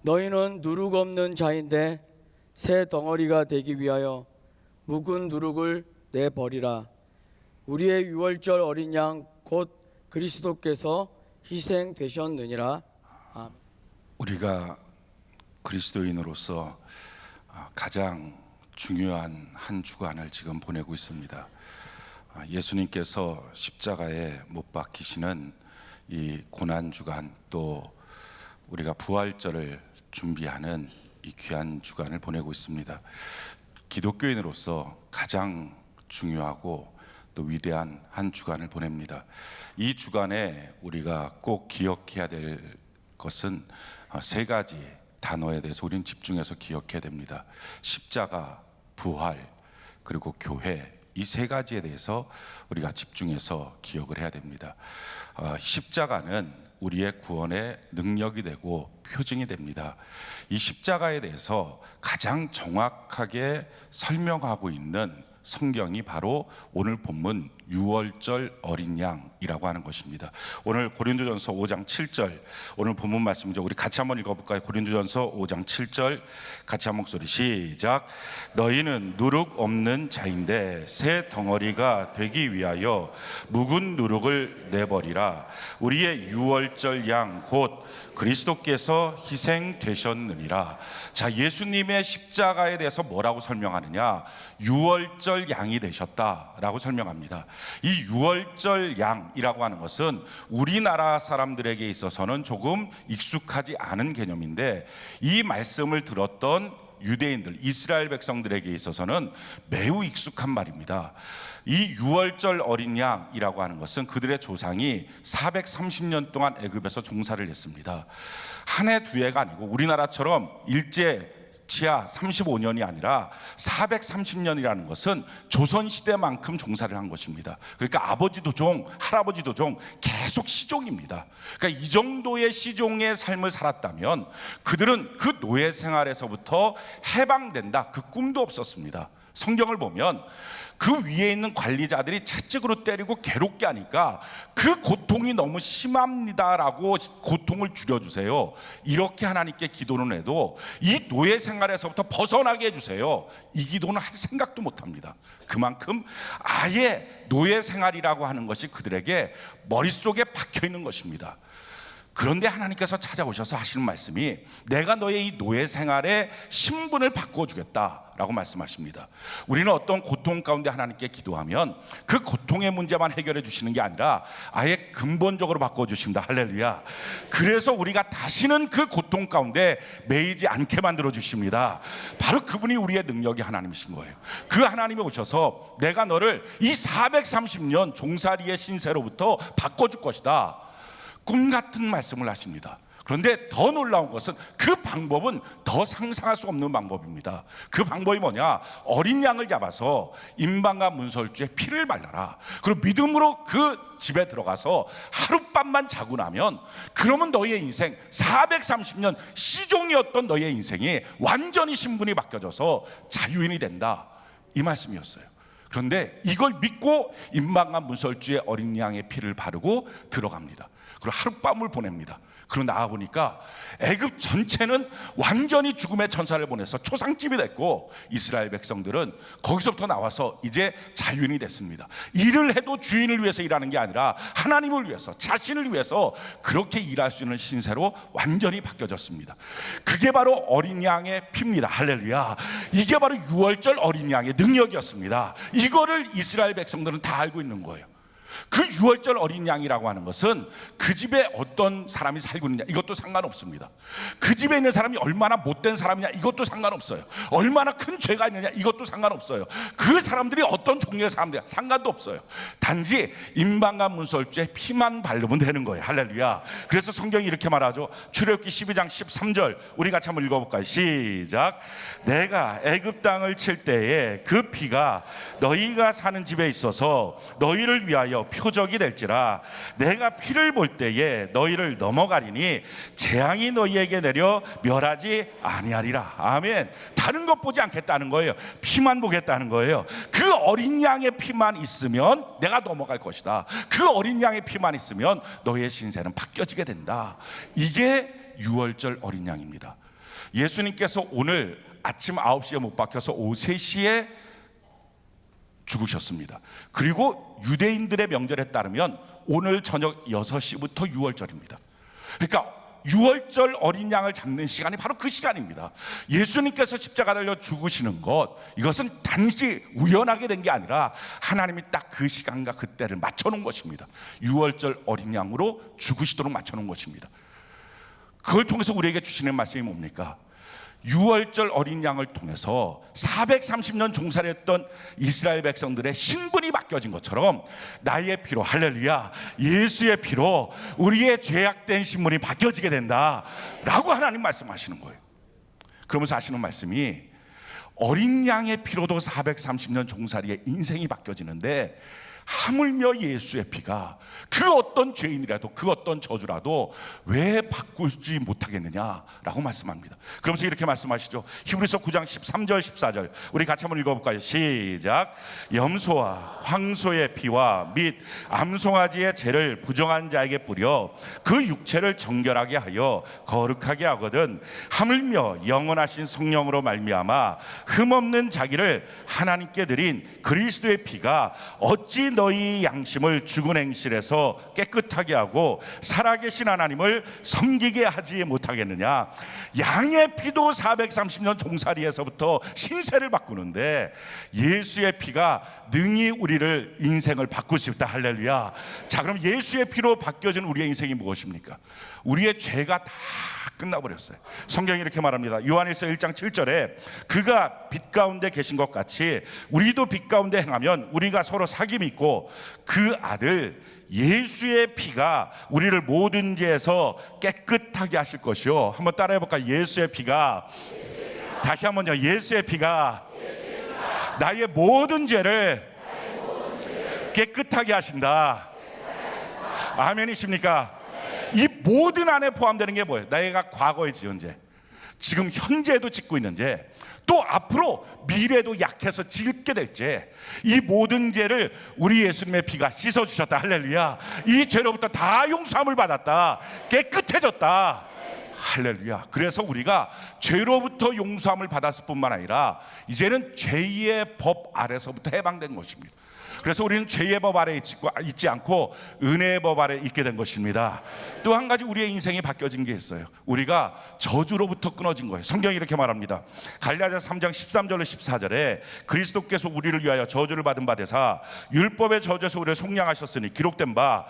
너희는 누룩 없는 자인데 새 덩어리가 되기 위하여 묵은 누룩을 내버리라. 우리의 유월절 어린 양 곧 그리스도께서 희생되셨느니라. 아멘. 우리가 그리스도인으로서 가장 중요한 한 주간을 지금 보내고 있습니다. 예수님께서 십자가에 못 박히시는 이 고난 주간, 또 우리가 부활절을 준비하는 이 귀한 주간을 보내고 있습니다. 기독교인으로서 가장 중요하고 또 위대한 한 주간을 보냅니다. 이 주간에 우리가 꼭 기억해야 될 것은 세 가지 단어에 대해서 우리는 집중해서 기억해야 됩니다. 십자가, 부활, 그리고 교회, 이 세 가지에 대해서 우리가 집중해서 기억을 해야 됩니다. 십자가는 우리의 구원의 능력이 되고 표징이 됩니다. 이 십자가에 대해서 가장 정확하게 설명하고 있는 성경이 바로 오늘 본문 유월절 어린 양이라고 하는 것입니다. 오늘 고린도전서 5장 7절 오늘 본문 말씀이죠. 우리 같이 한번 읽어볼까요? 고린도전서 5장 7절 같이 한 목소리 시작. 너희는 누룩 없는 자인데 새 덩어리가 되기 위하여 묵은 누룩을 내버리라. 우리의 유월절 양 곧 그리스도께서 희생되셨느니라. 자, 예수님의 십자가에 대해서 뭐라고 설명하느냐? 유월절 양이 되셨다라고 설명합니다. 이 유월절 양이라고 하는 것은 우리나라 사람들에게 있어서는 조금 익숙하지 않은 개념인데, 이 말씀을 들었던 유대인들, 이스라엘 백성들에게 있어서는 매우 익숙한 말입니다. 이 유월절 어린 양이라고 하는 것은 그들의 조상이 430년 동안 애굽에서 종사를 했습니다. 한 해 두 해가 아니고 우리나라처럼 일제 치하 35년이 아니라 430년이라는 것은 조선시대만큼 종사를 한 것입니다. 그러니까 아버지도 종, 할아버지도 종, 계속 시종입니다. 그러니까 이 정도의 시종의 삶을 살았다면 그들은 그 노예 생활에서부터 해방된다, 그 꿈도 없었습니다. 성경을 보면 그 위에 있는 관리자들이 채찍으로 때리고 괴롭게 하니까 그 고통이 너무 심합니다라고 고통을 줄여주세요, 이렇게 하나님께 기도는 해도 이 노예 생활에서부터 벗어나게 해주세요, 이 기도는 할 생각도 못합니다. 그만큼 아예 노예 생활이라고 하는 것이 그들에게 머릿속에 박혀있는 것입니다. 그런데 하나님께서 찾아오셔서 하시는 말씀이 내가 너의 이 노예 생활의 신분을 바꿔주겠다라고 말씀하십니다. 우리는 어떤 고통 가운데 하나님께 기도하면 그 고통의 문제만 해결해 주시는 게 아니라 아예 근본적으로 바꿔주십니다. 할렐루야. 그래서 우리가 다시는 그 고통 가운데 매이지 않게 만들어 주십니다. 바로 그분이 우리의 능력이 하나님이신 거예요. 그 하나님이 오셔서 내가 너를 이 430년 종살이의 신세로부터 바꿔줄 것이다, 꿈 같은 말씀을 하십니다. 그런데 더 놀라운 것은 그 방법은 더 상상할 수 없는 방법입니다. 그 방법이 뭐냐? 어린 양을 잡아서 임방과 문설주에 피를 발라라. 그리고 믿음으로 그 집에 들어가서 하룻밤만 자고 나면 그러면 너의 인생 430년 시종이었던 너의 인생이 완전히 신분이 바뀌어져서 자유인이 된다, 이 말씀이었어요. 그런데 이걸 믿고 임방과 문설주에 어린 양의 피를 바르고 들어갑니다. 그리고 하룻밤을 보냅니다. 그리고 나와보니까 애굽 전체는 완전히 죽음의 천사를 보내서 초상집이 됐고, 이스라엘 백성들은 거기서부터 나와서 이제 자유인이 됐습니다. 일을 해도 주인을 위해서 일하는 게 아니라 하나님을 위해서, 자신을 위해서 그렇게 일할 수 있는 신세로 완전히 바뀌어졌습니다. 그게 바로 어린 양의 피입니다. 할렐루야. 이게 바로 유월절 어린 양의 능력이었습니다. 이거를 이스라엘 백성들은 다 알고 있는 거예요. 그 유월절 어린 양이라고 하는 것은 그 집에 어떤 사람이 살고 있느냐, 이것도 상관없습니다. 그 집에 있는 사람이 얼마나 못된 사람이냐, 이것도 상관없어요. 얼마나 큰 죄가 있느냐, 이것도 상관없어요. 그 사람들이 어떤 종류의 사람들이야, 상관도 없어요. 단지 임방과 문설주에 피만 바르면 되는 거예요. 할렐루야. 그래서 성경이 이렇게 말하죠. 출애굽기 12장 13절 우리 같이 한번 읽어볼까요? 시작. 내가 애굽 땅을 칠 때에 그 피가 너희가 사는 집에 있어서 너희를 위하여 표적이 될지라. 내가 피를 볼 때에 너희를 넘어가리니 재앙이 너희에게 내려 멸하지 아니하리라. 아멘. 다른 것 보지 않겠다는 거예요. 피만 보겠다는 거예요. 그 어린 양의 피만 있으면 내가 넘어갈 것이다. 그 어린 양의 피만 있으면 너희의 신세는 바뀌어지게 된다. 이게 유월절 어린 양입니다. 예수님께서 오늘 아침 9시에 못 박혀서 오후 3시에 죽으셨습니다. 그리고 유대인들의 명절에 따르면 오늘 저녁 6시부터 유월절입니다. 그러니까 유월절 어린 양을 잡는 시간이 바로 그 시간입니다. 예수님께서 십자가 달려 죽으시는 것, 이것은 단지 우연하게 된 게 아니라 하나님이 딱 그 시간과 그때를 맞춰놓은 것입니다. 유월절 어린 양으로 죽으시도록 맞춰놓은 것입니다. 그걸 통해서 우리에게 주시는 말씀이 뭡니까? 유월절 어린 양을 통해서 430년 종살이했던 이스라엘 백성들의 신분이 바뀌어진 것처럼 나의 피로, 할렐루야, 예수의 피로 우리의 죄악된 신분이 바뀌어지게 된다 라고 하나님 말씀하시는 거예요. 그러면서 하시는 말씀이 어린 양의 피로도 430년 종살이의 인생이 바뀌어지는데 하물며 예수의 피가 그 어떤 죄인이라도 그 어떤 저주라도 왜 바꾸지 못하겠느냐라고 말씀합니다. 그러면서 이렇게 말씀하시죠. 히브리서 9장 13절 14절 우리 같이 한번 읽어볼까요? 시작. 염소와 황소의 피와 및 암송아지의 죄를 부정한 자에게 뿌려 그 육체를 정결하게 하여 거룩하게 하거든 하물며 영원하신 성령으로 말미암아 흠없는 자기를 하나님께 드린 그리스도의 피가 어찌 너희 양심을 죽은 행실에서 깨끗하게 하고 살아계신 하나님을 섬기게 하지 못하겠느냐. 양의 피도 430년 종살이에서부터 신세를 바꾸는데 예수의 피가 능히 우리를 인생을 바꿀 수 있다. 할렐루야. 자, 그럼 예수의 피로 바뀌어진 우리의 인생이 무엇입니까? 우리의 죄가 다 끝나버렸어요. 성경이 이렇게 말합니다. 요한일서 1장 7절에 그가 빛 가운데 계신 것 같이 우리도 빛 가운데 행하면 우리가 서로 사귐이 있고 그 아들 예수의 피가 우리를 모든 죄에서 깨끗하게 하실 것이요. 한번 따라해 볼까요? 예수의 피가, 다시 한번요. 예수의 피가 나의 모든 죄를 깨끗하게 하신다. 아멘이십니까? 이 모든 안에 포함되는 게 뭐예요? 내가 과거에 지은 죄, 지금 현재에도 짓고 있는 죄, 또 앞으로 미래도 약해서 짓게 될 죄, 이 모든 죄를 우리 예수님의 피가 씻어주셨다. 할렐루야. 이 죄로부터 다 용서함을 받았다. 깨끗해졌다. 할렐루야. 그래서 우리가 죄로부터 용서함을 받았을 뿐만 아니라 이제는 죄의 법 아래서부터 해방된 것입니다. 그래서 우리는 죄의 법 아래 있지 않고 은혜의 법 아래 있게 된 것입니다. 또 한 가지 우리의 인생이 바뀌어진 게 있어요. 우리가 저주로부터 끊어진 거예요. 성경이 이렇게 말합니다. 갈라디아서 3장 13절로 14절에 그리스도께서 우리를 위하여 저주를 받은 바 되사 율법의 저주에서 우리를 속량하셨으니 기록된 바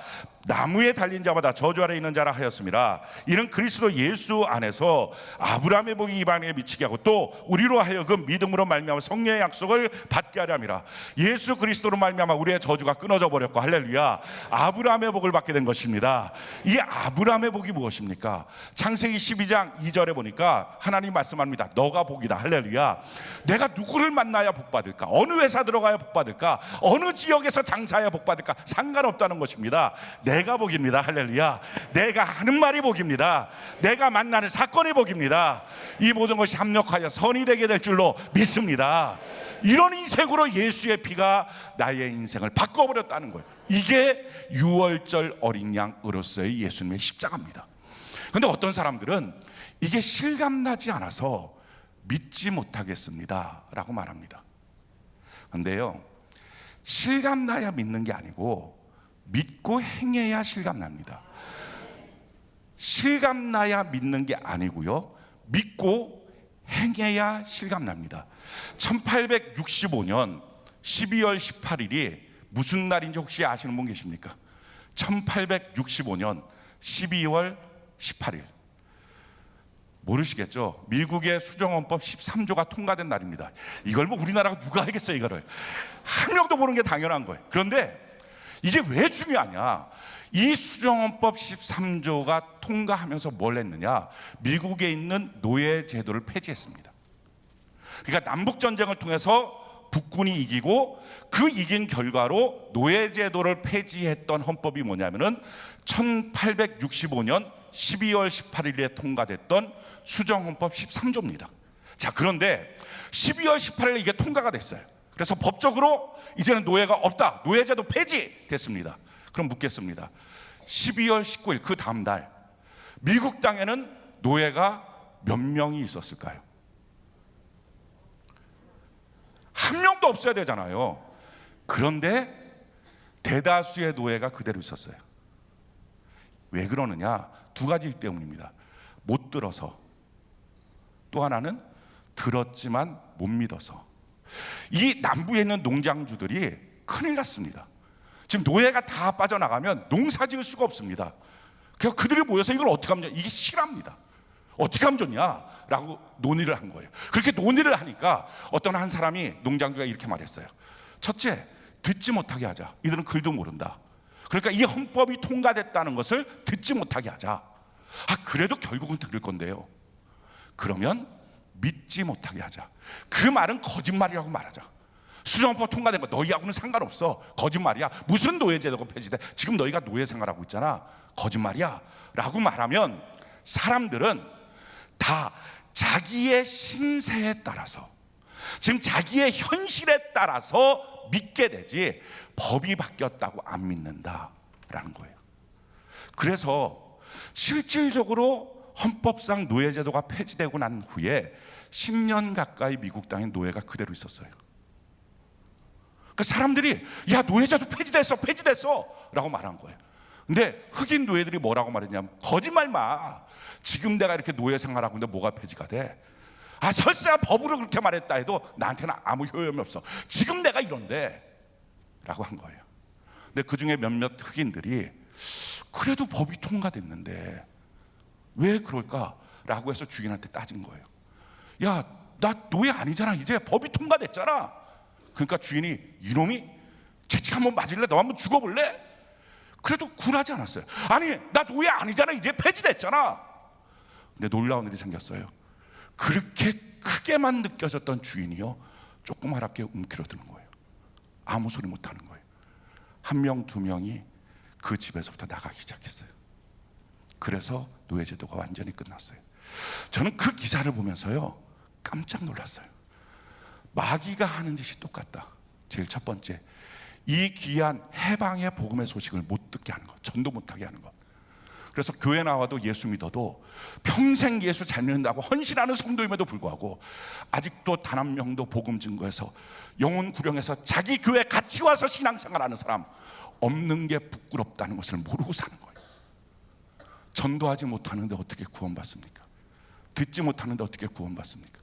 나무에 달린 자마다 저주 아래 있는 자라 하였습니다. 이는 그리스도 예수 안에서 아브라함의 복이 이방인에게 미치게 하고 또 우리로 하여금 믿음으로 말미암아 성령의 약속을 받게 하려 함이라. 예수 그리스도로 말미암아 우리의 저주가 끊어져 버렸고 할렐루야, 아브라함의 복을 받게 된 것입니다. 이 아브라함의 복이 무엇입니까? 창세기 12장 2절에 보니까 하나님 말씀합니다. 너가 복이다. 할렐루야. 내가 누구를 만나야 복 받을까? 어느 회사 들어가야 복 받을까? 어느 지역에서 장사해야 복 받을까? 상관없다는 것입니다. 내가 복입니다. 할렐루야. 내가 하는 말이 복입니다. 내가 만나는 사건이 복입니다. 이 모든 것이 합력하여 선이 되게 될 줄로 믿습니다. 이런 인생으로 예수의 피가 나의 인생을 바꿔버렸다는 거예요. 이게 유월절 어린 양으로서의 예수님의 십자가입니다. 그런데 어떤 사람들은 이게 실감나지 않아서 믿지 못하겠습니다 라고 말합니다. 그런데요, 실감나야 믿는 게 아니고 믿고 행해야 실감납니다. 실감나야 믿는 게 아니고요, 믿고 행해야 실감납니다. 1865년 12월 18일이 무슨 날인지 혹시 아시는 분 계십니까? 1865년 12월 18일. 모르시겠죠? 미국의 수정헌법 13조가 통과된 날입니다. 이걸 뭐 우리나라가 누가 알겠어요? 이거를 한 명도 모르는 게 당연한 거예요. 그런데 이게 왜 중요하냐? 이 수정헌법 13조가 통과하면서 뭘 했느냐? 미국에 있는 노예 제도를 폐지했습니다. 그러니까 남북전쟁을 통해서 북군이 이기고 그 이긴 결과로 노예 제도를 폐지했던 헌법이 뭐냐면은 1865년 12월 18일에 통과됐던 수정헌법 13조입니다. 자, 그런데 12월 18일에 이게 통과가 됐어요. 그래서 법적으로 이제는 노예가 없다. 노예제도 폐지됐습니다. 그럼 묻겠습니다. 12월 19일 그 다음 날 미국 땅에는 노예가 몇 명이 있었을까요? 한 명도 없어야 되잖아요. 그런데 대다수의 노예가 그대로 있었어요. 왜 그러느냐? 두 가지 때문입니다. 못 들어서, 또 하나는 들었지만 못 믿어서. 이 남부에 있는 농장주들이 큰일 났습니다. 지금 노예가 다 빠져나가면 농사 지을 수가 없습니다. 그래서 그들이 모여서 이걸 어떻게 하면 좋냐? 이게 실합니다. 어떻게 하면 좋냐라고 논의를 한 거예요. 그렇게 논의를 하니까 어떤 한 사람이, 농장주가 이렇게 말했어요. 첫째, 듣지 못하게 하자. 이들은 글도 모른다. 그러니까 이 헌법이 통과됐다는 것을 듣지 못하게 하자. 그래도 결국은 들을 건데요. 그러면 믿지 못하게 하자. 그 말은 거짓말이라고 말하자. 수정헌법 통과된 거 너희하고는 상관없어. 거짓말이야. 무슨 노예제도가 폐지돼? 지금 너희가 노예 생활하고 있잖아. 거짓말이야 라고 말하면 사람들은 다 자기의 신세에 따라서, 지금 자기의 현실에 따라서 믿게 되지 법이 바뀌었다고 안 믿는다라는 거예요. 그래서 실질적으로 헌법상 노예제도가 폐지되고 난 후에 10년 가까이 미국 땅에 노예가 그대로 있었어요. 그 사람들이 야, 노예제도 폐지됐어 라고 말한 거예요. 근데 흑인 노예들이 뭐라고 말했냐면, 거짓말 마. 지금 내가 이렇게 노예 생활하고 있는데 뭐가 폐지가 돼? 설사 법으로 그렇게 말했다 해도 나한테는 아무 효용이 없어. 지금 내가 이런데 라고 한 거예요. 근데 그 중에 몇몇 흑인들이 그래도 법이 통과됐는데 왜 그럴까? 라고 해서 주인한테 따진 거예요. 야, 나 노예 아니잖아. 이제 법이 통과됐잖아. 그러니까 주인이, 이놈이 채찍 한번 맞을래? 너 한번 죽어볼래? 그래도 굴하지 않았어요. 아니, 나 노예 아니잖아. 이제 폐지됐잖아. 근데 놀라운 일이 생겼어요. 그렇게 크게만 느껴졌던 주인이요, 조그맣게 움츠러드는 거예요. 아무 소리 못하는 거예요. 한 명, 두 명이 그 집에서부터 나가기 시작했어요. 그래서 노예제도가 완전히 끝났어요. 저는 그 기사를 보면서요, 깜짝 놀랐어요. 마귀가 하는 짓이 똑같다. 제일 첫 번째, 이 귀한 해방의 복음의 소식을 못 듣게 하는 것, 전도 못하게 하는 것. 그래서 교회 나와도 예수 믿어도 평생 예수 잘 믿는다고 헌신하는 성도임에도 불구하고 아직도 단 한 명도 복음 증거해서 영혼 구령해서 자기 교회 같이 와서 신앙생활하는 사람 없는 게 부끄럽다는 것을 모르고 사는 거예요. 전도하지 못하는데 어떻게 구원받습니까? 듣지 못하는데 어떻게 구원받습니까?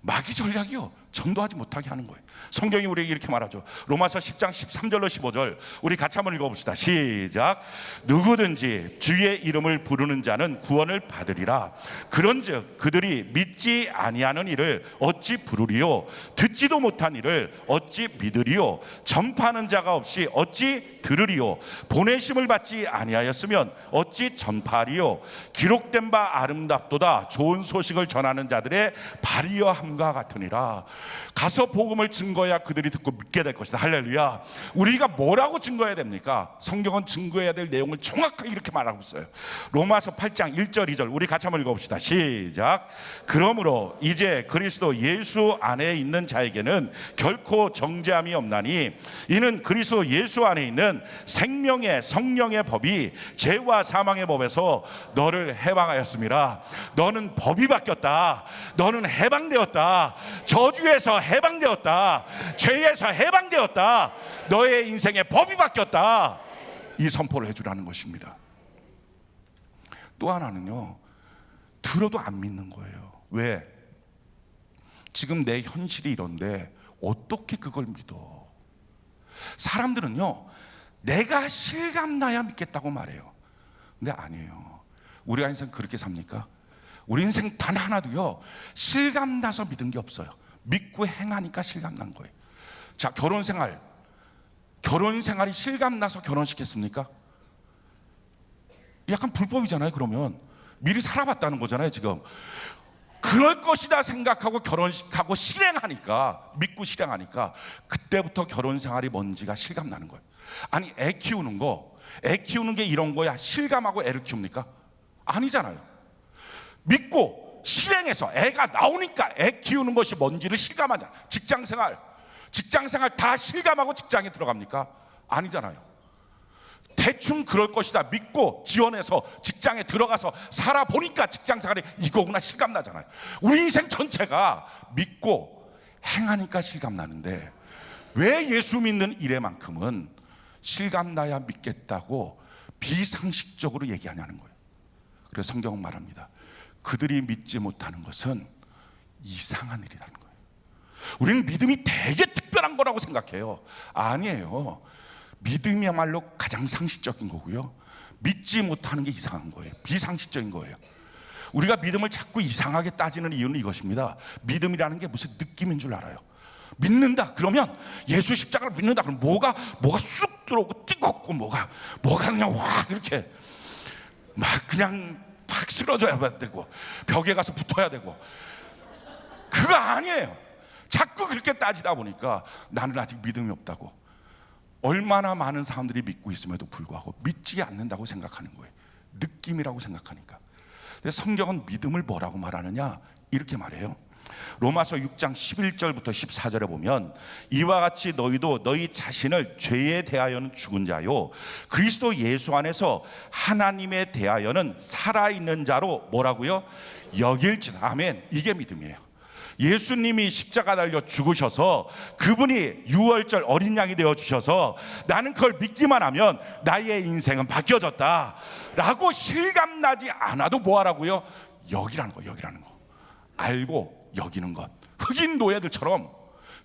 마귀 전략이요, 전도하지 못하게 하는 거예요. 성경이 우리에게 이렇게 말하죠. 로마서 10장 13절로 15절 우리 같이 한번 읽어봅시다. 시작. 누구든지 주의 이름을 부르는 자는 구원을 받으리라. 그런즉 그들이 믿지 아니하는 이를 어찌 부르리요? 듣지도 못한 이를 어찌 믿으리요? 전파하는 자가 없이 어찌 들으리요? 보내심을 받지 아니하였으면 어찌 전파하리요? 기록된 바 아름답도다. 좋은 소식을 전하는 자들의 발이여 함과 같으니라. 가서 복음을 증거해야 그들이 듣고 믿게 될 것이다. 할렐루야. 우리가 뭐라고 증거해야 됩니까? 성경은 증거해야 될 내용을 정확하게 이렇게 말하고 있어요. 로마서 8장 1절 2절 우리 같이 한번 읽어봅시다. 시작. 그러므로 이제 그리스도 예수 안에 있는 자에게는 결코 정죄함이 없나니 이는 그리스도 예수 안에 있는 생명의 성령의 법이 죄와 사망의 법에서 너를 해방하였습니다. 너는 법이 바뀌었다. 너는 해방되었다. 저주에서 해방되었다. 죄에서 해방되었다. 너의 인생의 법이 바뀌었다. 이 선포를 해주라는 것입니다. 또 하나는요, 들어도 안 믿는 거예요. 왜? 지금 내 현실이 이런데 어떻게 그걸 믿어? 사람들은요, 내가 실감나야 믿겠다고 말해요. 근데 아니에요. 우리가 인생 그렇게 삽니까? 우리 인생 단 하나도요, 실감나서 믿은 게 없어요. 믿고 행하니까 실감난 거예요. 자, 결혼 생활이 실감나서 결혼시켰습니까? 약간 불법이잖아요. 그러면 미리 살아봤다는 거잖아요. 지금 그럴 것이다 생각하고 결혼식하고 실행하니까, 믿고 실행하니까 그때부터 결혼 생활이 뭔지가 실감나는 거예요. 아니, 애 키우는 게 이런 거야 실감하고 애를 키웁니까? 아니잖아요. 믿고 실행해서 애가 나오니까 애 키우는 것이 뭔지를 실감하자. 직장생활 다 실감하고 직장에 들어갑니까? 아니잖아요. 대충 그럴 것이다 믿고 지원해서 직장에 들어가서 살아보니까 직장생활이 이거구나 실감나잖아요. 우리 인생 전체가 믿고 행하니까 실감나는데 왜 예수 믿는 일에만큼은 실감나야 믿겠다고 비상식적으로 얘기하냐는 거예요. 그래서 성경은 말합니다. 그들이 믿지 못하는 것은 이상한 일이라는 거예요. 우리는 믿음이 되게 특별한 거라고 생각해요. 아니에요. 믿음이야말로 가장 상식적인 거고요. 믿지 못하는 게 이상한 거예요. 비상식적인 거예요. 우리가 믿음을 자꾸 이상하게 따지는 이유는 이것입니다. 믿음이라는 게 무슨 느낌인 줄 알아요. 믿는다 그러면 예수 십자가를 믿는다 그러면 뭐가 쑥 들어오고 뜨겁고 뭐가 그냥 와 이렇게 막 그냥 팍 쓰러져야 되고 벽에 가서 붙어야 되고 그거 아니에요. 자꾸 그렇게 따지다 보니까 나는 아직 믿음이 없다고. 얼마나 많은 사람들이 믿고 있음에도 불구하고 믿지 않는다고 생각하는 거예요. 느낌이라고 생각하니까. 근데 성경은 믿음을 뭐라고 말하느냐 이렇게 말해요. 로마서 6장 11절부터 14절에 보면 이와 같이 너희도 너희 자신을 죄에 대하여는 죽은 자요 그리스도 예수 안에서 하나님에 대하여는 살아있는 자로 뭐라고요? 여길지라. 아멘. 이게 믿음이에요. 예수님이 십자가 달려 죽으셔서 그분이 유월절 어린 양이 되어 주셔서 나는 그걸 믿기만 하면 나의 인생은 바뀌어졌다 라고 실감나지 않아도 뭐하라고요? 여기라는 거. 여기라는 거. 알고 여기는 것. 흑인 노예들처럼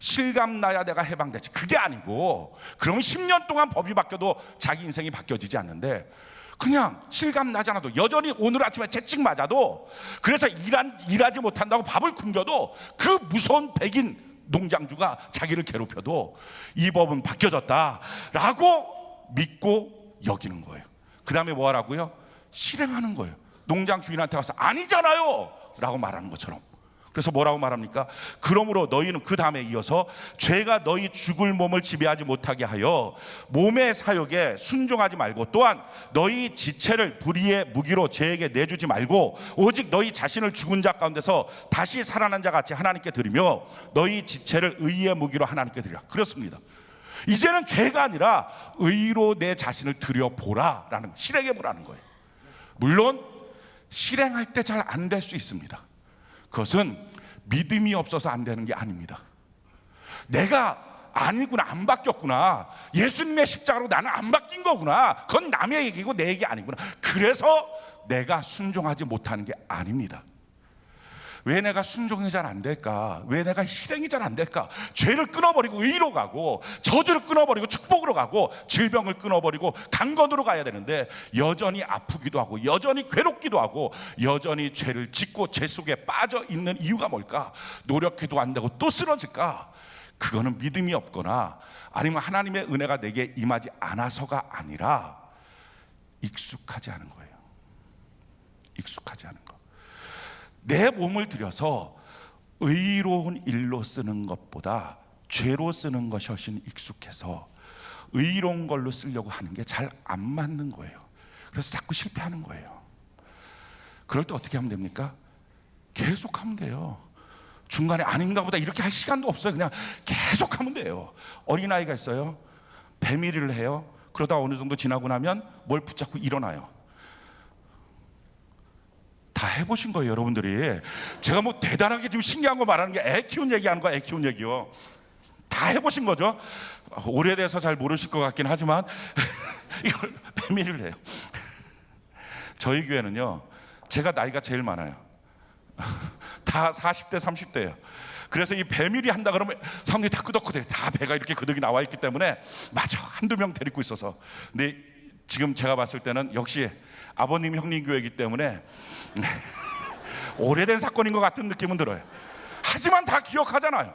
실감나야 내가 해방되지. 그게 아니고 그러면 10년 동안 법이 바뀌어도 자기 인생이 바뀌어지지 않는데 그냥 실감나지 않아도 여전히 오늘 아침에 채찍 맞아도 그래서 일하지 못한다고 밥을 굶겨도 그 무서운 백인 농장주가 자기를 괴롭혀도 이 법은 바뀌어졌다라고 믿고 여기는 거예요. 그 다음에 뭐 하라고요? 실행하는 거예요. 농장 주인한테 가서 아니잖아요 라고 말하는 것처럼. 그래서 뭐라고 말합니까? 그러므로 너희는 그 다음에 이어서 죄가 너희 죽을 몸을 지배하지 못하게 하여 몸의 사욕에 순종하지 말고 또한 너희 지체를 불의의 무기로 죄에게 내주지 말고 오직 너희 자신을 죽은 자 가운데서 다시 살아난 자 같이 하나님께 드리며 너희 지체를 의의 무기로 하나님께 드리라. 그렇습니다. 이제는 죄가 아니라 의로 내 자신을 드려보라 라는, 실행해보라는 거예요. 물론 실행할 때 잘 안 될 수 있습니다. 그것은 믿음이 없어서 안 되는 게 아닙니다. 내가 아니구나, 안 바뀌었구나, 예수님의 십자가로 나는 안 바뀐 거구나, 그건 남의 얘기고 내 얘기 아니구나, 그래서 내가 순종하지 못하는 게 아닙니다. 왜 내가 순종이 잘 안 될까? 왜 내가 실행이 잘 안 될까? 죄를 끊어버리고 의로 가고, 저주를 끊어버리고 축복으로 가고, 질병을 끊어버리고 강건으로 가야 되는데 여전히 아프기도 하고 여전히 괴롭기도 하고 여전히 죄를 짓고 죄 속에 빠져 있는 이유가 뭘까? 노력해도 안 되고 또 쓰러질까? 그거는 믿음이 없거나 아니면 하나님의 은혜가 내게 임하지 않아서가 아니라 익숙하지 않은 거예요. 익숙하지 않은 거. 내 몸을 들여서 의로운 일로 쓰는 것보다 죄로 쓰는 것이 훨씬 익숙해서 의로운 걸로 쓰려고 하는 게 잘 안 맞는 거예요. 그래서 자꾸 실패하는 거예요. 그럴 때 어떻게 하면 됩니까? 계속 하면 돼요. 중간에 아닌가 보다 이렇게 할 시간도 없어요. 그냥 계속 하면 돼요. 어린아이가 있어요. 배밀이를 해요. 그러다 어느 정도 지나고 나면 뭘 붙잡고 일어나요. 다 해보신 거예요, 여러분들이. 제가 뭐 대단하게 지금 신기한 거 말하는 게 애 키운 얘기하는 거야, 애 키운 얘기요. 다 해보신 거죠. 오래돼서 잘 모르실 것 같긴 하지만 이걸 배밀이를 해요. 저희 교회는요, 제가 나이가 제일 많아요. 다 40대 30대예요 그래서 이 배밀이 한다 그러면 사람들이 다 끄덕끄덕해요. 다 배가 이렇게 그득이 나와 있기 때문에 맞아, 한두 명 데리고 있어서. 근데 지금 제가 봤을 때는 역시 아버님 형님 교회이기 때문에 오래된 사건인 것 같은 느낌은 들어요. 하지만 다 기억하잖아요.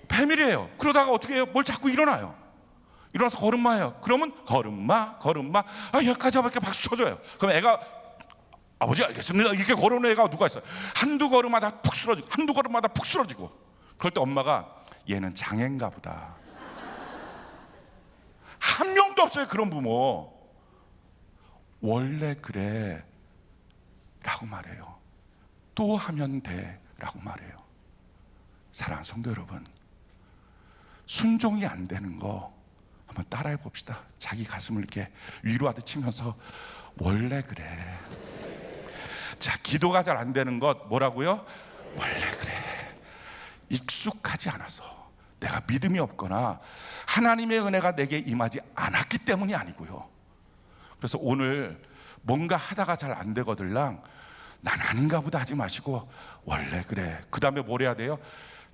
배밀이에요. 그러다가 어떻게 해요? 뭘 자꾸 일어나요. 일어나서 걸음마해요. 그러면 걸음마 여기까지 이렇게 박수 쳐줘요. 그럼 애가 아버지 알겠습니다 이렇게 걸어오는 애가 누가 있어요? 한두 걸음마다 푹 쓰러지고 한두 걸음마다 푹 쓰러지고. 그럴 때 엄마가 얘는 장애인가 보다. 한 명도 없어요 그런 부모. 원래 그래 라고 말해요. 또 하면 돼 라고 말해요. 사랑하는 성도 여러분, 순종이 안 되는 거 한번 따라해 봅시다. 자기 가슴을 이렇게 위로하듯 치면서 원래 그래. 자, 기도가 잘 안 되는 것 뭐라고요? 원래 그래. 익숙하지 않아서, 내가 믿음이 없거나 하나님의 은혜가 내게 임하지 않았기 때문이 아니고요. 그래서 오늘 뭔가 하다가 잘 안 되거들랑 난 아닌가 보다 하지 마시고 원래 그래. 그 다음에 뭘 해야 돼요?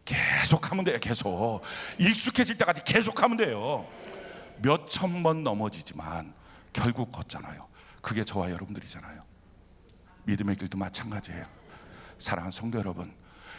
계속하면 돼요. 계속 익숙해질 때까지 계속하면 돼요. 몇 천 번 넘어지지만 결국 걷잖아요. 그게 저와 여러분들이잖아요. 믿음의 길도 마찬가지예요. 사랑하는 성도 여러분,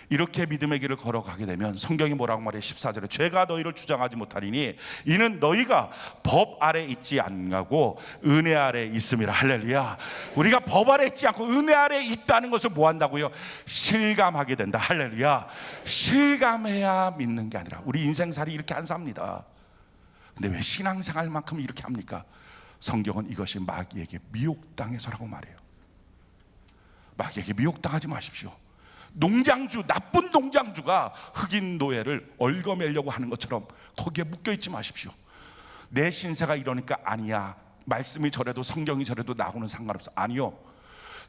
이렇게 믿음의 길을 걸어가게 되면 성경이 뭐라고 말해요? 14절에 죄가 너희를 주장하지 못하리니 이는 너희가 법 아래 있지 않고 은혜 아래 있음이라. 할렐루야. 우리가 법 아래 있지 않고 은혜 아래 있다는 것을 뭐 한다고요? 실감하게 된다. 할렐루야. 실감해야 믿는 게 아니라, 우리 인생살이 이렇게 안 삽니다. 근데 왜 신앙생활만큼 이렇게 합니까? 성경은 이것이 마귀에게 미혹당해서라고 말해요. 마귀에게 미혹당하지 마십시오. 농장주, 나쁜 농장주가 흑인 노예를 얽어매려고 하는 것처럼 거기에 묶여있지 마십시오. 내 신세가 이러니까 아니야, 말씀이 저래도 성경이 저래도 나하고는 상관없어. 아니요,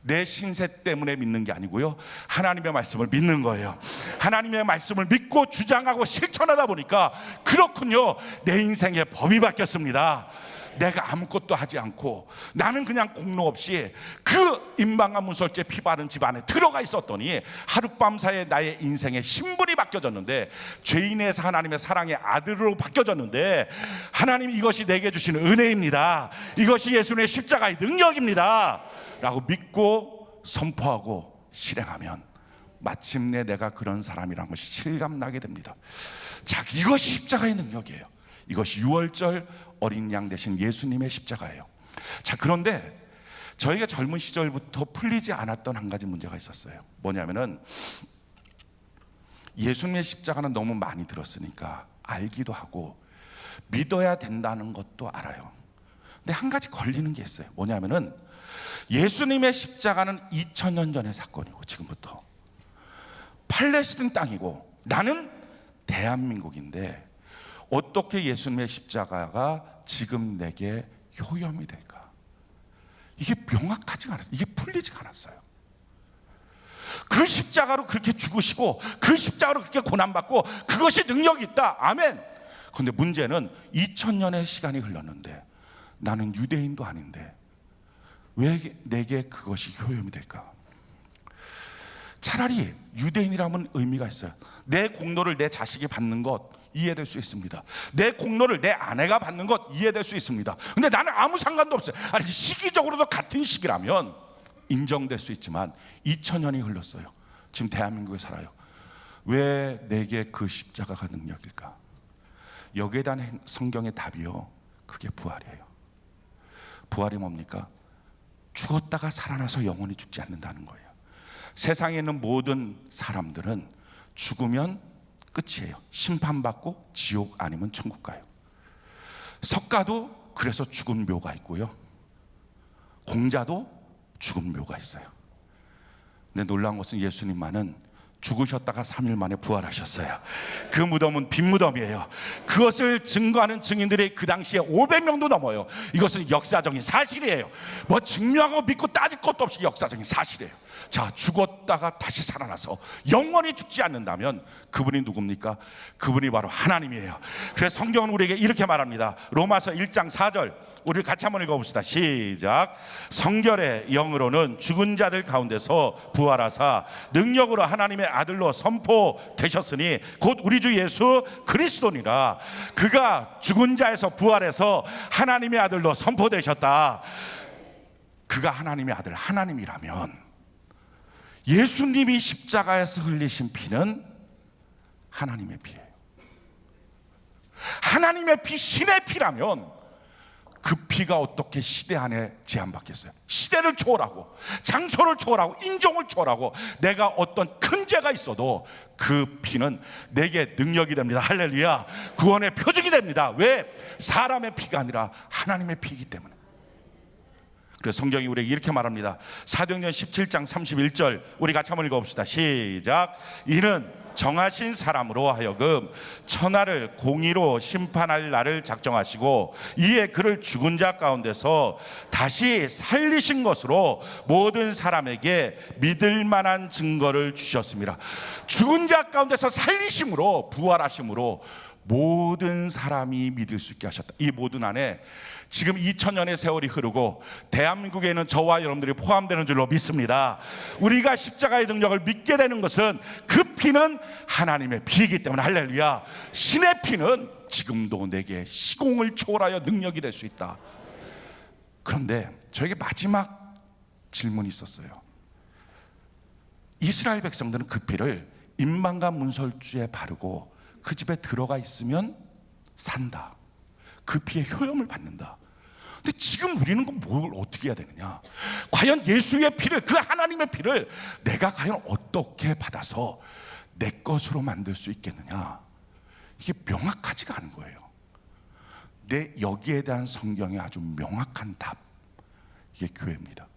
내 신세 때문에 믿는 게 아니고요, 하나님의 말씀을 믿는 거예요. 하나님의 말씀을 믿고 주장하고 실천하다 보니까 그렇군요, 내 인생의 법이 바뀌었습니다. 내가 아무것도 하지 않고 나는 그냥 공로 없이 그 임방한 문설주에 피 바른 집 안에 들어가 있었더니 하룻밤 사이에 나의 인생의 신분이 바뀌어졌는데, 죄인에서 하나님의 사랑의 아들로 바뀌어졌는데, 하나님 이것이 내게 주시는 은혜입니다, 이것이 예수님의 십자가의 능력입니다 라고 믿고 선포하고 실행하면 마침내 내가 그런 사람이라는 것이 실감나게 됩니다. 자, 이것이 십자가의 능력이에요. 이것이 유월절 어린 양 대신 예수님의 십자가예요. 자, 그런데 저희가 젊은 시절부터 풀리지 않았던 한 가지 문제가 있었어요. 뭐냐면은 예수님의 십자가는 너무 많이 들었으니까 알기도 하고 믿어야 된다는 것도 알아요. 근데 한 가지 걸리는 게 있어요. 뭐냐면은 예수님의 십자가는 2000년 전의 사건이고 지금부터 팔레스틴 땅이고 나는 대한민국인데 어떻게 예수님의 십자가가 지금 내게 효염이 될까? 이게 명확하지가 않았어요. 이게 풀리지가 않았어요. 그 십자가로 그렇게 죽으시고 그 십자가로 그렇게 고난받고 그것이 능력이 있다. 아멘. 그런데 문제는 2000년의 시간이 흘렀는데 나는 유대인도 아닌데 왜 내게 그것이 효염이 될까? 차라리 유대인이라면 의미가 있어요. 내 공로를 내 자식이 받는 것 이해될 수 있습니다. 내 공로를 내 아내가 받는 것 이해될 수 있습니다. 근데 나는 아무 상관도 없어요. 아니, 시기적으로도 같은 시기라면 인정될 수 있지만 2000년이 흘렀어요. 지금 대한민국에 살아요. 왜 내게 그 십자가가 능력일까? 여기에 대한 성경의 답이요, 그게 부활이에요. 부활이 뭡니까? 죽었다가 살아나서 영원히 죽지 않는다는 거예요. 세상에 있는 모든 사람들은 죽으면 끝이에요. 심판받고 지옥 아니면 천국 가요. 석가도 그래서 죽은 묘가 있고요, 공자도 죽은 묘가 있어요. 근데 놀라운 것은 예수님만은 죽으셨다가 3일 만에 부활하셨어요. 그 무덤은 빈 무덤이에요. 그것을 증거하는 증인들이 그 당시에 500명도 넘어요. 이것은 역사적인 사실이에요. 뭐 증명하고 믿고 따질 것도 없이 역사적인 사실이에요. 자, 죽었다가 다시 살아나서 영원히 죽지 않는다면 그분이 누굽니까? 그분이 바로 하나님이에요. 그래서 성경은 우리에게 이렇게 말합니다. 로마서 1장 4절 우리 같이 한번 읽어봅시다. 시작. 성결의 영으로는 죽은 자들 가운데서 부활하사 능력으로 하나님의 아들로 선포되셨으니 곧 우리 주 예수 그리스도니라. 그가 죽은 자에서 부활해서 하나님의 아들로 선포되셨다. 그가 하나님의 아들, 하나님이라면 예수님이 십자가에서 흘리신 피는 하나님의 피예요. 하나님의 피, 신의 피라면 그 피가 어떻게 시대 안에 제한받겠어요? 시대를 초월하고 장소를 초월하고 인종을 초월하고 내가 어떤 큰 죄가 있어도 그 피는 내게 능력이 됩니다. 할렐루야. 구원의 표징이 됩니다. 왜? 사람의 피가 아니라 하나님의 피이기 때문에. 그래서 성경이 우리에게 이렇게 말합니다. 사도행전 17장 31절 우리 같이 한번 읽어봅시다. 시작. 이는 정하신 사람으로 하여금 천하를 공의로 심판할 날을 작정하시고 이에 그를 죽은 자 가운데서 다시 살리신 것으로 모든 사람에게 믿을 만한 증거를 주셨습니다. 죽은 자 가운데서 살리심으로, 부활하심으로 모든 사람이 믿을 수 있게 하셨다. 이 모든 안에 지금 2000년의 세월이 흐르고 대한민국에 있는 저와 여러분들이 포함되는 줄로 믿습니다. 우리가 십자가의 능력을 믿게 되는 것은 그 피는 하나님의 피이기 때문에, 할렐루야. 신의 피는 지금도 내게 시공을 초월하여 능력이 될 수 있다. 그런데 저에게 마지막 질문이 있었어요. 이스라엘 백성들은 그 피를 임방과 문설주에 바르고 그 집에 들어가 있으면 산다. 그 피의 효염을 받는다. 근데 지금 우리는 뭘 어떻게 해야 되느냐? 과연 예수의 피를, 그 하나님의 피를 내가 과연 어떻게 받아서 내 것으로 만들 수 있겠느냐? 이게 명확하지가 않은 거예요. 내 여기에 대한 성경의 아주 명확한 답, 이게 교회입니다.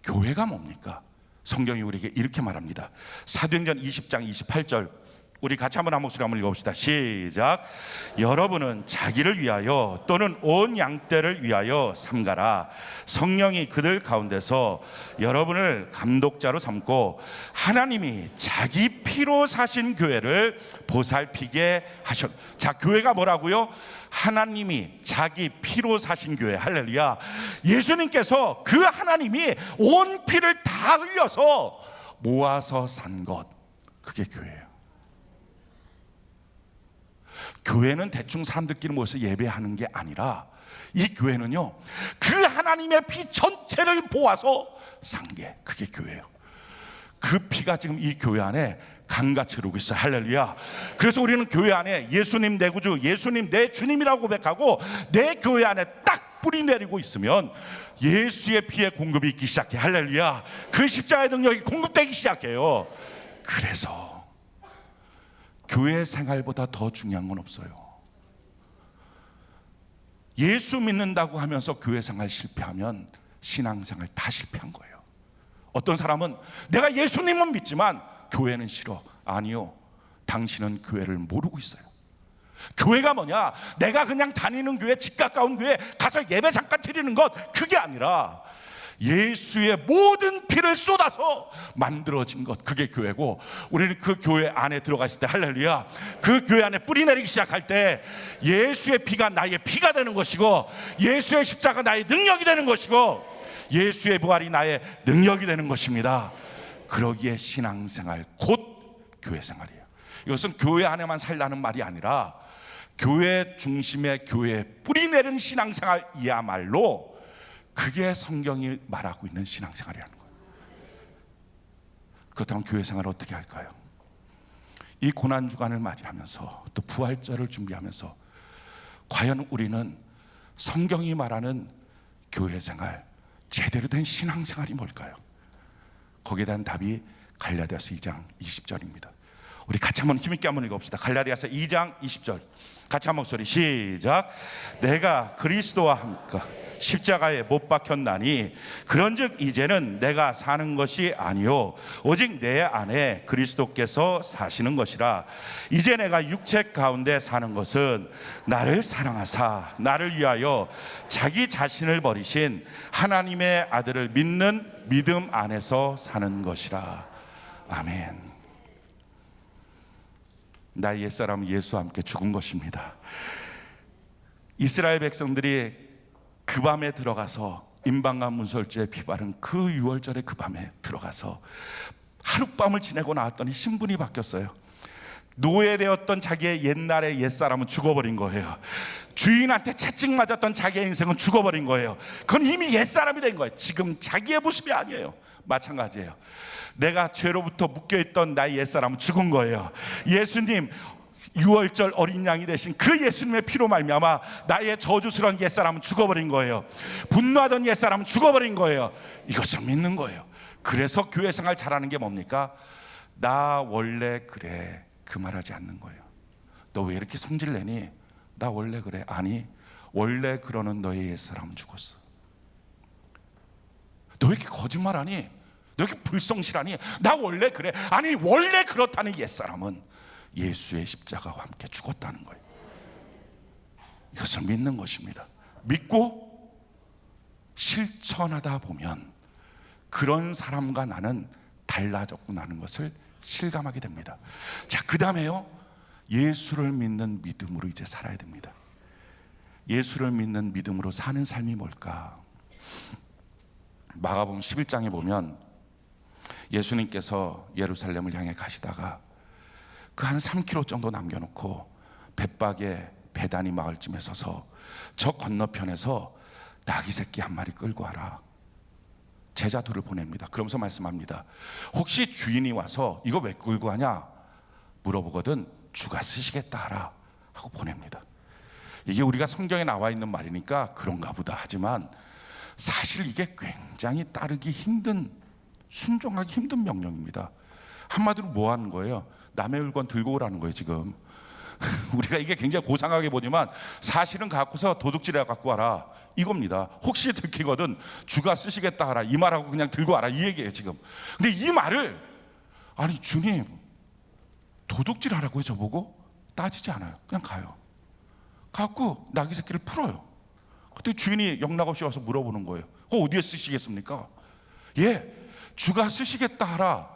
교회가 뭡니까? 성경이 우리에게 이렇게 말합니다. 사도행전 20장 28절, 우리 같이 한번 한 목소리 한번 읽어봅시다. 시작. 여러분은 자기를 위하여 또는 온 양떼를 위하여 삼가라. 성령이 그들 가운데서 여러분을 감독자로 삼고 하나님이 자기 피로 사신 교회를 보살피게 하셨. 자, 교회가 뭐라고요? 하나님이 자기 피로 사신 교회. 할렐루야. 예수님께서 그 하나님이 온 피를 다 흘려서 모아서 산 것, 그게 교회예요. 교회는 대충 사람들끼리 모여서 예배하는 게 아니라 이 교회는요, 그 하나님의 피 전체를 모아서 산 게, 그게 교회예요. 그 피가 지금 이 교회 안에 강같이 흐르고 있어요. 할렐루야. 그래서 우리는 교회 안에 예수님 내 구주, 예수님 내 주님이라고 고백하고 내 교회 안에 딱 뿌리 내리고 있으면 예수의 피의 공급이 있기 시작해. 할렐루야. 그 십자가의 능력이 공급되기 시작해요. 그래서 교회 생활보다 더 중요한 건 없어요. 예수 믿는다고 하면서 교회 생활 실패하면 신앙생활 다 실패한 거예요. 어떤 사람은 내가 예수님은 믿지만 교회는 싫어. 아니요, 당신은 교회를 모르고 있어요. 교회가 뭐냐? 내가 그냥 다니는 교회, 집 가까운 교회 가서 예배 잠깐 드리는 것, 그게 아니라 예수의 모든 피를 쏟아서 만들어진 것, 그게 교회고, 우리는 그 교회 안에 들어가 있을 때, 할렐루야, 그 교회 안에 뿌리 내리기 시작할 때 예수의 피가 나의 피가 되는 것이고, 예수의 십자가 나의 능력이 되는 것이고, 예수의 부활이 나의 능력이 되는 것입니다. 그러기에 신앙생활 곧 교회 생활이에요. 이것은 교회 안에만 살라는 말이 아니라 교회 중심의 교회에 뿌리 내리는 신앙생활이야말로 그게 성경이 말하고 있는 신앙생활이라는 거예요. 그렇다면 교회 생활을 어떻게 할까요? 이 고난주간을 맞이하면서 또 부활절을 준비하면서 과연 우리는 성경이 말하는 교회 생활, 제대로 된 신앙생활이 뭘까요? 거기에 대한 답이 갈라디아서 2장 20절입니다. 우리 같이 한번 힘있게 한번 읽어봅시다. 갈라디아서 2장 20절 같이 한 목소리 시작. 내가 그리스도와 함께 십자가에 못 박혔나니 그런즉 이제는 내가 사는 것이 아니요 오직 내 안에 그리스도께서 사시는 것이라. 이제 내가 육체 가운데 사는 것은 나를 사랑하사 나를 위하여 자기 자신을 버리신 하나님의 아들을 믿는 믿음 안에서 사는 것이라. 아멘. 나의 옛사람은 예수와 함께 죽은 것입니다. 이스라엘 백성들이 그 밤에 들어가서 임방과 문설주에 피 바른 그 6월절에 그 밤에 들어가서 하룻밤을 지내고 나왔더니 신분이 바뀌었어요. 노예되었던 자기의 옛날의 옛사람은 죽어버린 거예요. 주인한테 채찍 맞았던 자기의 인생은 죽어버린 거예요. 그건 이미 옛사람이 된 거예요. 지금 자기의 모습이 아니에요. 마찬가지예요. 내가 죄로부터 묶여있던 나의 옛사람은 죽은 거예요. 예수님 6월절 어린 양이 되신 그 예수님의 피로 말미암아 나의 저주스러운 옛사람은 죽어버린 거예요. 분노하던 옛사람은 죽어버린 거예요. 이것을 믿는 거예요. 그래서 교회 생활 잘하는 게 뭡니까? 나 원래 그래, 그 말하지 않는 거예요. 너 왜 이렇게 성질 내니? 나 원래 그래. 아니, 원래 그러는 너의 옛사람은 죽었어. 너 왜 이렇게 거짓말하니? 너 이렇게 불성실하니? 나 원래 그래. 아니 원래 그렇다는 옛사람은 예수의 십자가와 함께 죽었다는 거예요. 이것을 믿는 것입니다. 믿고 실천하다 보면 그런 사람과 나는 달라졌구나 하는 것을 실감하게 됩니다. 자, 그 다음에요, 예수를 믿는 믿음으로 이제 살아야 됩니다. 예수를 믿는 믿음으로 사는 삶이 뭘까? 마가복음 11장에 보면 예수님께서 예루살렘을 향해 가시다가 그 한 3km 정도 남겨놓고 벳박의 베다니 마을쯤에 서서 저 건너편에서 나귀 새끼 한 마리 끌고 와라. 제자 둘을 보냅니다. 그러면서 말씀합니다. 혹시 주인이 와서 이거 왜 끌고 가냐 물어보거든 주가 쓰시겠다 하라 하고 보냅니다. 이게 우리가 성경에 나와 있는 말이니까 그런가 보다 하지만 사실 이게 굉장히 따르기 힘든, 순종하기 힘든 명령입니다. 한마디로 뭐 하는 거예요? 남의 물건 들고 오라는 거예요 지금. 우리가 이게 굉장히 고상하게 보지만 사실은 갖고서 도둑질해 갖고 와라 이겁니다. 혹시 들키거든 주가 쓰시겠다 하라 이 말하고 그냥 들고 와라 이 얘기예요 지금. 근데 이 말을 아니 주님 도둑질 하라고요 저보고? 따지지 않아요. 그냥 가요. 갖고 나귀 새끼를 풀어요. 그때 주인이 영락없이 와서 물어보는 거예요. 그거 어디에 쓰시겠습니까? 예, 주가 쓰시겠다 하라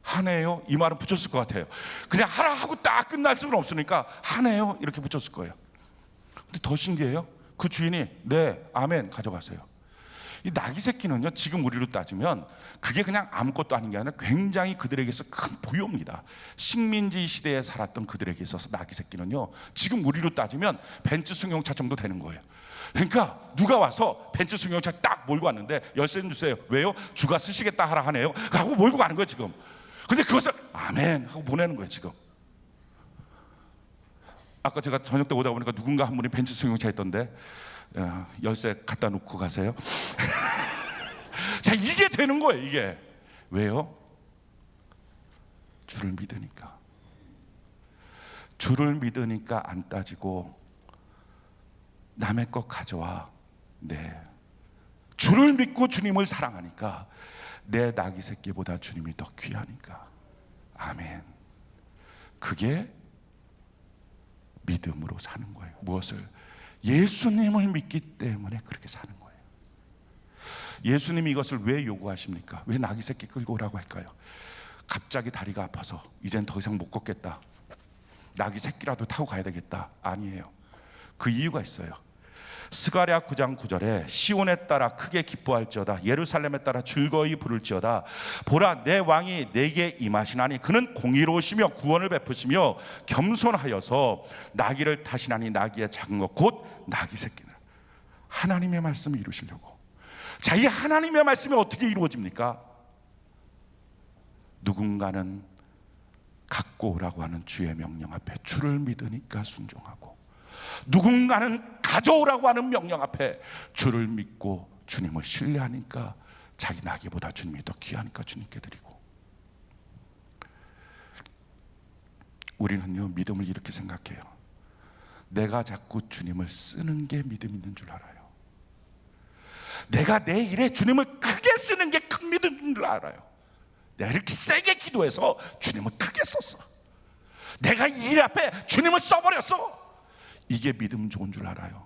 하네요. 이 말은 붙였을 것 같아요. 그냥 하라 하고 딱 끝날 수는 없으니까 하네요 이렇게 붙였을 거예요. 근데 더 신기해요. 그 주인이 네 아멘 가져가세요. 이 나귀 새끼는요 지금 우리로 따지면 그게 그냥 아무것도 아닌 게 아니라 굉장히 그들에게서 큰 부여입니다. 식민지 시대에 살았던 그들에게 있어서 나귀 새끼는요 지금 우리로 따지면 벤츠 승용차 정도 되는 거예요. 그러니까 누가 와서 벤츠 승용차 딱 몰고 왔는데 열쇠 좀 주세요. 왜요? 주가 쓰시겠다 하라 하네요 하고 몰고 가는 거예요 지금. 근데 그것을 아멘 하고 보내는 거예요 지금. 아까 제가 저녁 때 오다 보니까 누군가 한 분이 벤츠 승용차 있던데 열쇠 갖다 놓고 가세요. 자, 이게 되는 거예요 이게. 왜요? 주를 믿으니까. 주를 믿으니까 안 따지고 남의 것 가져와. 네. 주를 믿고 주님을 사랑하니까 내 나귀 새끼보다 주님이 더 귀하니까. 아멘. 그게 믿음으로 사는 거예요. 무엇을? 예수님을 믿기 때문에 그렇게 사는 거예요. 예수님이 이것을 왜 요구하십니까? 왜 나귀 새끼 끌고 오라고 할까요? 갑자기 다리가 아파서 이젠 더 이상 못 걷겠다, 나귀 새끼라도 타고 가야 되겠다. 아니에요. 그 이유가 있어요. 스가랴 9장 9절에 시온에 따라 크게 기뻐할지어다 예루살렘에 따라 즐거이 부를지어다 보라 내 왕이 내게 임하시나니 그는 공의로우시며 구원을 베푸시며 겸손하여서 나귀를 타시나니 나귀의 작은 것 곧 나귀 새끼는. 하나님의 말씀을 이루시려고. 자, 이 하나님의 말씀이 어떻게 이루어집니까? 누군가는 갖고 오라고 하는 주의 명령 앞에 주를 믿으니까 순종하고, 누군가는 가져오라고 하는 명령 앞에 주를 믿고 주님을 신뢰하니까 자기 나귀보다 주님이 더 귀하니까 주님께 드리고. 우리는요 믿음을 이렇게 생각해요. 내가 자꾸 주님을 쓰는 게 믿음 있는 줄 알아요. 내가 내 일에 주님을 크게 쓰는 게 큰 믿음인 줄 알아요. 내가 이렇게 세게 기도해서 주님을 크게 썼어. 내가 이 일 앞에 주님을 써버렸어. 이게 믿음 좋은 줄 알아요.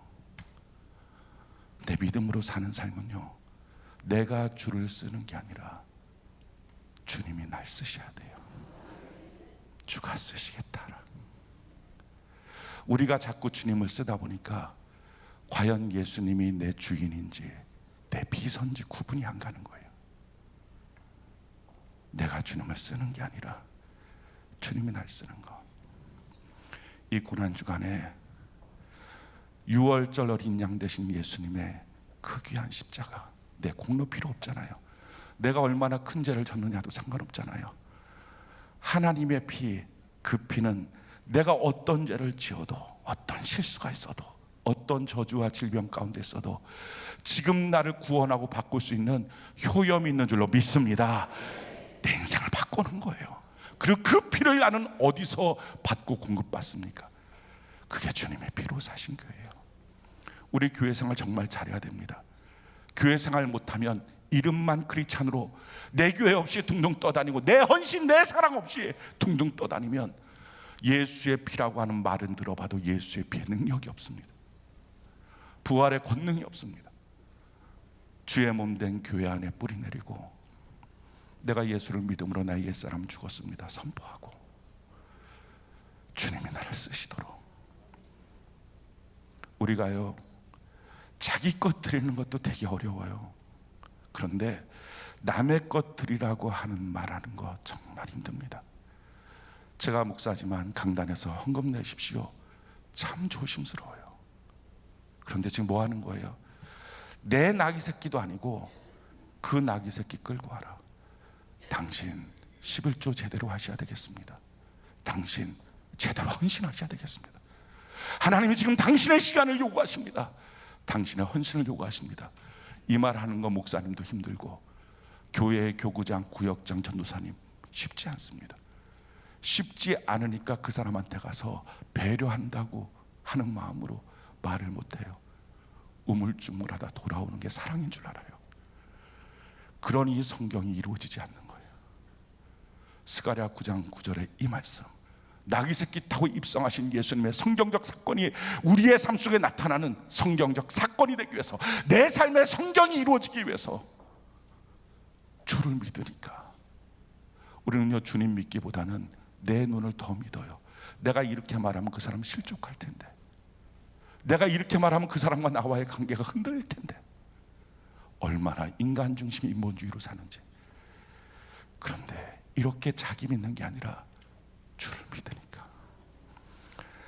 내 믿음으로 사는 삶은요 내가 주를 쓰는 게 아니라 주님이 날 쓰셔야 돼요. 주가 쓰시겠다. 우리가 자꾸 주님을 쓰다 보니까 과연 예수님이 내 주인인지 내 비선지 구분이 안 가는 거예요. 내가 주님을 쓰는 게 아니라 주님이 날 쓰는 거. 이 고난주간에 6월절 어린 양 되신 예수님의 그 귀한 십자가, 내 공로 필요 없잖아요. 내가 얼마나 큰 죄를 졌느냐도 상관없잖아요. 하나님의 피, 그 피는 내가 어떤 죄를 지어도, 어떤 실수가 있어도, 어떤 저주와 질병 가운데 있어도 지금 나를 구원하고 바꿀 수 있는 효염이 있는 줄로 믿습니다. 내 인생을 바꾸는 거예요. 그리고 그 피를 나는 어디서 받고 공급받습니까? 그게 주님의 피로 사신 거예요. 우리 교회 생활 정말 잘해야 됩니다. 교회 생활 못하면 이름만 크리스찬으로 내 교회 없이 둥둥 떠다니고 내 헌신 내 사랑 없이 둥둥 떠다니면 예수의 피라고 하는 말은 들어봐도 예수의 피의 능력이 없습니다. 부활의 권능이 없습니다. 주의 몸 된 교회 안에 뿌리 내리고 내가 예수를 믿음으로 나의 옛사람 죽었습니다 선포하고 주님이 나를 쓰시도록. 우리가요 자기 것 드리는 것도 되게 어려워요. 그런데 남의 것 드리라고 하는 말하는 거 정말 힘듭니다. 제가 목사지만 강단에서 헌금 내십시오 참 조심스러워요. 그런데 지금 뭐 하는 거예요? 내 나귀 새끼도 아니고 그 나귀 새끼 끌고 와라. 당신 11조 제대로 하셔야 되겠습니다. 당신 제대로 헌신하셔야 되겠습니다. 하나님이 지금 당신의 시간을 요구하십니다. 당신의 헌신을 요구하십니다. 이 말 하는 거 목사님도 힘들고 교회의 교구장, 구역장, 전도사님 쉽지 않습니다. 쉽지 않으니까 그 사람한테 가서 배려한다고 하는 마음으로 말을 못해요. 우물쭈물하다 돌아오는 게 사랑인 줄 알아요. 그러니 이 성경이 이루어지지 않는 거예요. 스가랴 9장 9절의 이 말씀, 나귀 새끼 타고 입성하신 예수님의 성경적 사건이 우리의 삶 속에 나타나는 성경적 사건이 되기 위해서, 내 삶의 성경이 이루어지기 위해서 주를 믿으니까 우리는요 주님 믿기보다는 내 눈을 더 믿어요. 내가 이렇게 말하면 그 사람 실족할 텐데, 내가 이렇게 말하면 그 사람과 나와의 관계가 흔들릴 텐데, 얼마나 인간 중심의 인본주의로 사는지. 그런데 이렇게 자기 믿는 게 아니라 주를 믿으니까,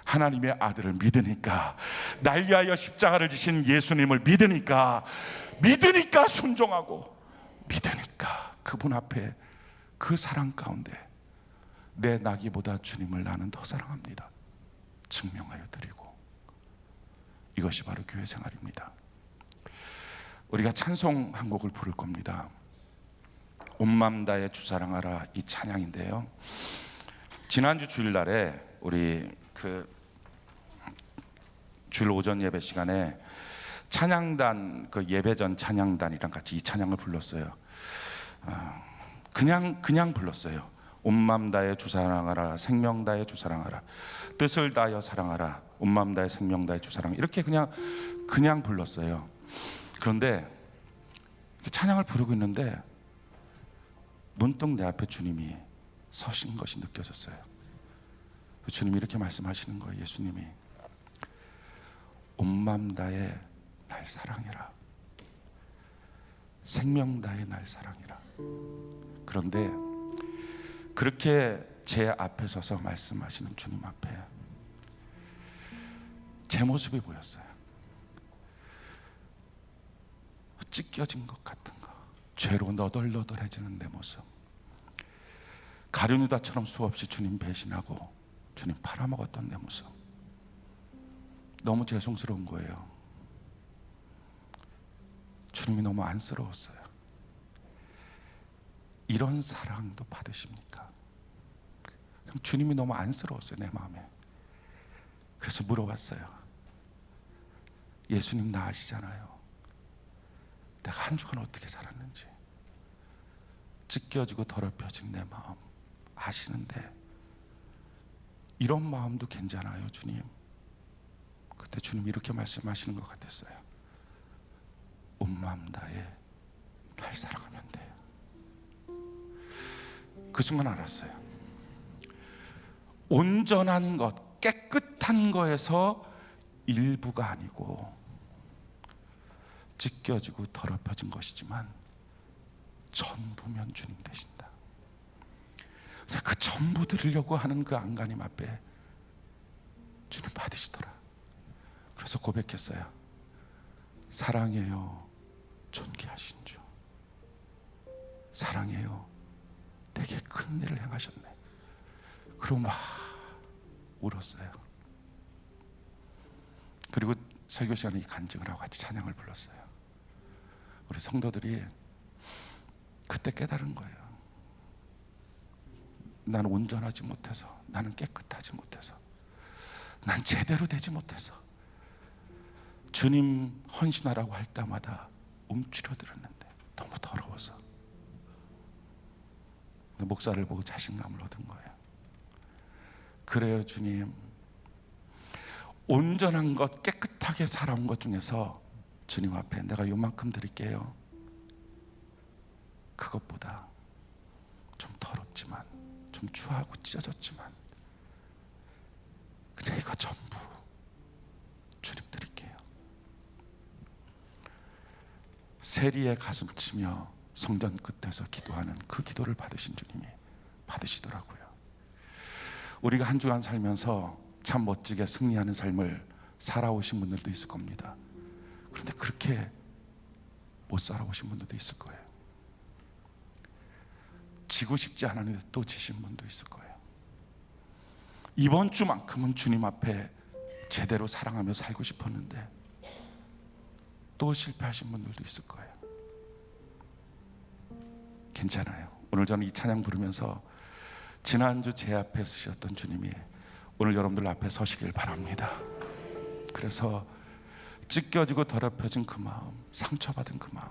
하나님의 아들을 믿으니까, 날 위하여 십자가를 지신 예수님을 믿으니까 순종하고, 믿으니까 그분 앞에 그 사랑 가운데 내 나기보다 주님을 나는 더 사랑합니다 증명하여 드리고, 이것이 바로 교회 생활입니다. 우리가 찬송 한 곡을 부를 겁니다. 온 맘 다해 주 사랑하라, 이 찬양인데요, 지난주 주일날에 우리 주일 오전 예배 시간에 찬양단, 예배 전 찬양단이랑 같이 이 찬양을 불렀어요. 그냥 불렀어요. 온 맘 다해 주 사랑하라, 생명 다해 주 사랑하라, 뜻을 다하여 사랑하라, 온 맘 다해 생명 다해 주 사랑하라, 이렇게 그냥 불렀어요. 그런데 찬양을 부르고 있는데 문득 내 앞에 주님이 서신 것이 느껴졌어요. 주님이 이렇게 말씀하시는 거예요. 예수님이 온 맘 다해 날 사랑해라, 생명 다해 날 사랑해라. 그런데 그렇게 제 앞에 서서 말씀하시는 주님 앞에 제 모습이 보였어요. 찢겨진 것 같은 거, 죄로 너덜너덜해지는 내 모습, 가룟유다처럼 수없이 주님 배신하고 주님 팔아먹었던 내 모습, 너무 죄송스러운 거예요. 주님이 너무 안쓰러웠어요. 이런 사랑도 받으십니까? 주님이 너무 안쓰러웠어요, 내 마음에. 그래서 물어봤어요. 예수님 나 아시잖아요. 내가 한 주간 어떻게 살았는지, 찢겨지고 더럽혀진 내 마음 아시는데 이런 마음도 괜찮아요 주님? 그때 주님 이렇게 말씀하시는 것 같았어요. 온 마음 다해 날 사랑하면 돼요. 그 순간 알았어요. 온전한 것, 깨끗한 거에서 일부가 아니고 찢겨지고 더럽혀진 것이지만 전부면 주님 되신다. 그 전부 드리려고 하는 그 안간힘 앞에 주님 받으시더라. 그래서 고백했어요. 사랑해요 존귀하신 주, 사랑해요 되게 큰 일을 행하셨네. 그리고 막 울었어요. 그리고 설교 시간에 이 간증을 하고 같이 찬양을 불렀어요. 우리 성도들이 그때 깨달은 거예요. 나는 온전하지 못해서, 나는 깨끗하지 못해서, 난 제대로 되지 못해서 주님 헌신하라고 할 때마다 움츠러들었는데 너무 더러워서. 목사를 보고 자신감을 얻은 거예요. 그래요, 주님. 온전한 것, 깨끗하게 살아온 것 중에서 주님 앞에 내가 요만큼 드릴게요. 그것보다 좀 더럽지만, 좀 추하고 찢어졌지만, 그냥 이거 전부 주님 드릴게요. 세리의 가슴 치며 성전 끝에서 기도하는 그 기도를 받으신 주님이 받으시더라고요. 우리가 한 주간 살면서 참 멋지게 승리하는 삶을 살아오신 분들도 있을 겁니다. 그런데 그렇게 못 살아오신 분들도 있을 거예요. 지고 싶지 않았는데 또 지신 분도 있을 거예요. 이번 주만큼은 주님 앞에 제대로 사랑하며 살고 싶었는데 또 실패하신 분들도 있을 거예요. 괜찮아요. 오늘 저는 이 찬양 부르면서 지난주 제 앞에 서셨던 주님이 오늘 여러분들 앞에 서시길 바랍니다. 그래서 찢겨지고 더럽혀진 그 마음, 상처받은 그 마음,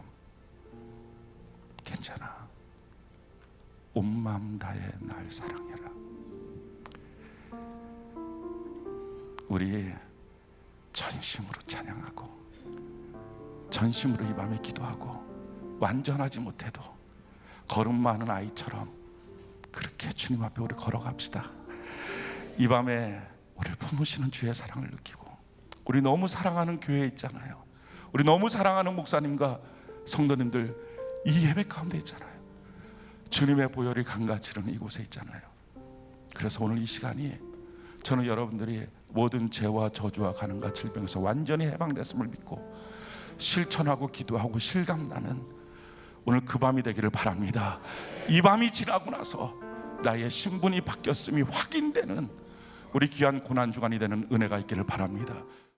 괜찮아. 온 마음 다해 날 사랑해라. 우리 전심으로 찬양하고 전심으로 이 밤에 기도하고 완전하지 못해도 걸음 많은 아이처럼 그렇게 주님 앞에 우리 걸어갑시다. 이 밤에 우리를 품으시는 주의 사랑을 느끼고, 우리 너무 사랑하는 교회 있잖아요. 우리 너무 사랑하는 목사님과 성도님들 이 예배 가운데 있잖아요. 주님의 보혈이 강같이르는 이곳에 있잖아요. 그래서 오늘 이 시간이 저는 여러분들이 모든 죄와 저주와 가난과 질병에서 완전히 해방됐음을 믿고 실천하고 기도하고 실감나는 오늘 그 밤이 되기를 바랍니다. 이 밤이 지나고 나서 나의 신분이 바뀌었음이 확인되는 우리 귀한 고난주간이 되는 은혜가 있기를 바랍니다.